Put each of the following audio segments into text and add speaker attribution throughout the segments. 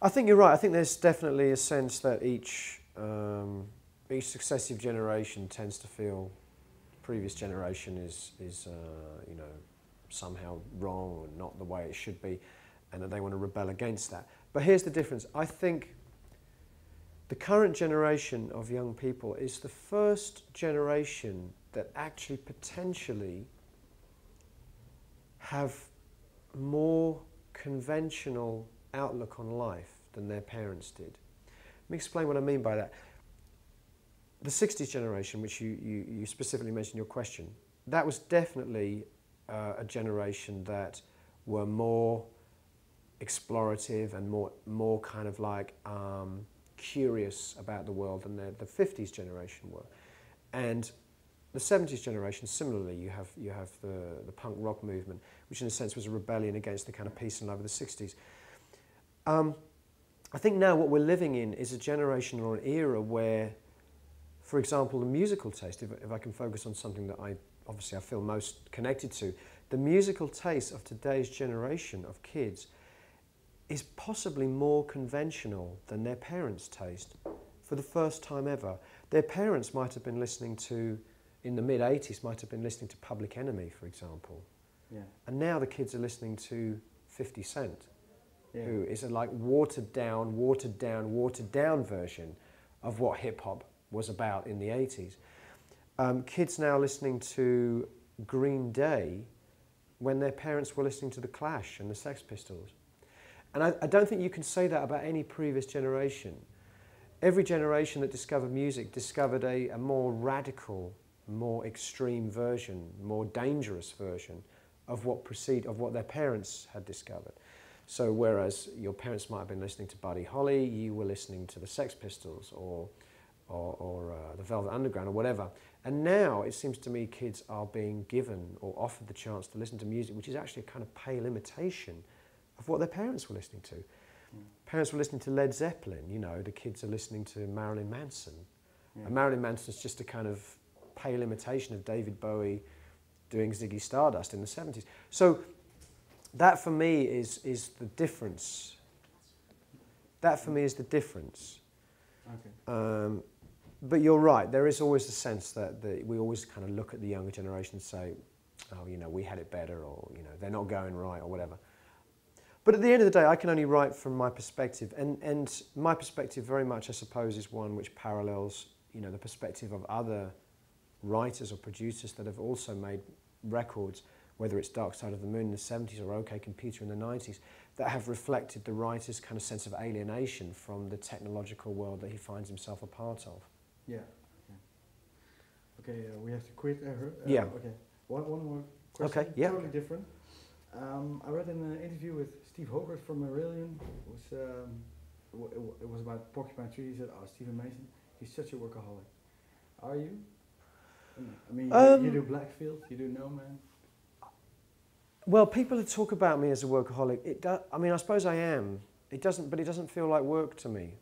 Speaker 1: I think you're right. I think there's definitely a sense that each successive generation tends to feel the previous generation is you know, somehow wrong or not the way it should be, and that they want to rebel against that. But here's the difference. I think the current generation of young people is the first generation that actually potentially have more conventional outlook on life than their parents did. Let me explain what I mean by that. The 60s generation, which you specifically mentioned in your question, that was definitely a generation that were more explorative and more kind of like curious about the world than the 50s generation were. And the 70s generation, similarly, you have the punk rock movement, which in a sense was a rebellion against the kind of peace and love of the 60s. I think now what we're living in is a generation or an era where, for example, the musical taste, if I can focus on something that I feel most connected to, the musical taste of today's generation of kids is possibly more conventional than their parents' taste for the first time ever. Their parents might have been listening to, in the mid-80s, might have been listening to Public Enemy, for example.
Speaker 2: Yeah.
Speaker 1: And now the kids are listening to 50 Cent,
Speaker 2: yeah.
Speaker 1: who is a like watered down version of what hip-hop was about in the 80s. Kids now listening to Green Day when their parents were listening to The Clash and the Sex Pistols. And I don't think you can say that about any previous generation. Every generation that discovered music discovered a more radical, more extreme version, more dangerous version of what their parents had discovered. So whereas your parents might have been listening to Buddy Holly, you were listening to the Sex Pistols or the Velvet Underground or whatever. And now it seems to me kids are being given or offered the chance to listen to music which is actually a kind of pale imitation of what their parents were listening to. Parents were listening to Led Zeppelin, you know, the kids are listening to Marilyn Manson. Yeah. And Marilyn Manson's just a kind of pale imitation of David Bowie doing Ziggy Stardust in the 70s. So that for me is the difference. That for me is the difference.
Speaker 2: Okay.
Speaker 1: But you're right, there is always the sense that we always kind of look at the younger generation and say, oh, you know, we had it better, or, you know, they're not going right, or whatever. But at the end of the day, I can only write from my perspective, and my perspective very much, I suppose, is one which parallels, you know, the perspective of other writers or producers that have also made records, whether it's Dark Side of the Moon in the 70s or OK Computer in the 90s, that have reflected the writer's kind of sense of alienation from the technological world that he finds himself a part of.
Speaker 2: Yeah. Okay, we have to quit.
Speaker 1: Yeah.
Speaker 2: Okay. One more question.
Speaker 1: Okay. Yeah.
Speaker 2: Totally different. I read in an interview with Steve Hogarth from Marillion. It was about Porcupine Tree. He said, "Oh, Stephen Mason, he's such a workaholic." Are you? I mean, you do Blackfield, you do No Man.
Speaker 1: Well, people talk about me as a workaholic. I mean, I suppose I am. But it doesn't feel like work to me,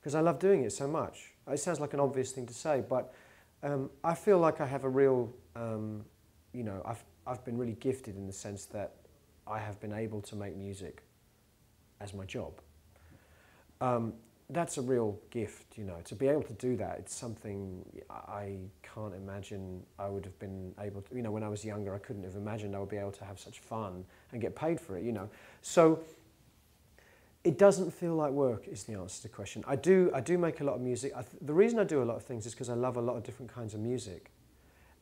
Speaker 1: because I love doing it so much. It sounds like an obvious thing to say, but I feel like I have a real, you know, I've been really gifted in the sense that I have been able to make music as my job. That's a real gift, you know, to be able to do that. It's something I can't imagine I would have been able to, you know, when I was younger, I couldn't have imagined I would be able to have such fun and get paid for it, you know. So it doesn't feel like work is the answer to the question. I do make a lot of music. The reason I do a lot of things is because I love a lot of different kinds of music.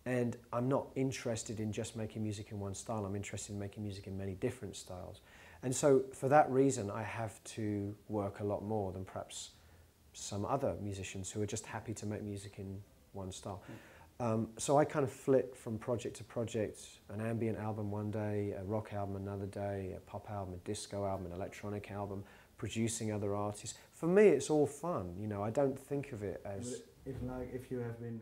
Speaker 1: And I'm not interested in just making music in one style. I'm interested in making music in many different styles. And so for that reason, I have to work a lot more than perhaps some other musicians who are just happy to make music in one style. So I kind of flit from project to project, an ambient album one day, a rock album another day, a pop album, a disco album, an electronic album, producing other artists. For me, it's all fun. You know, I don't think of it as...
Speaker 2: If you have been...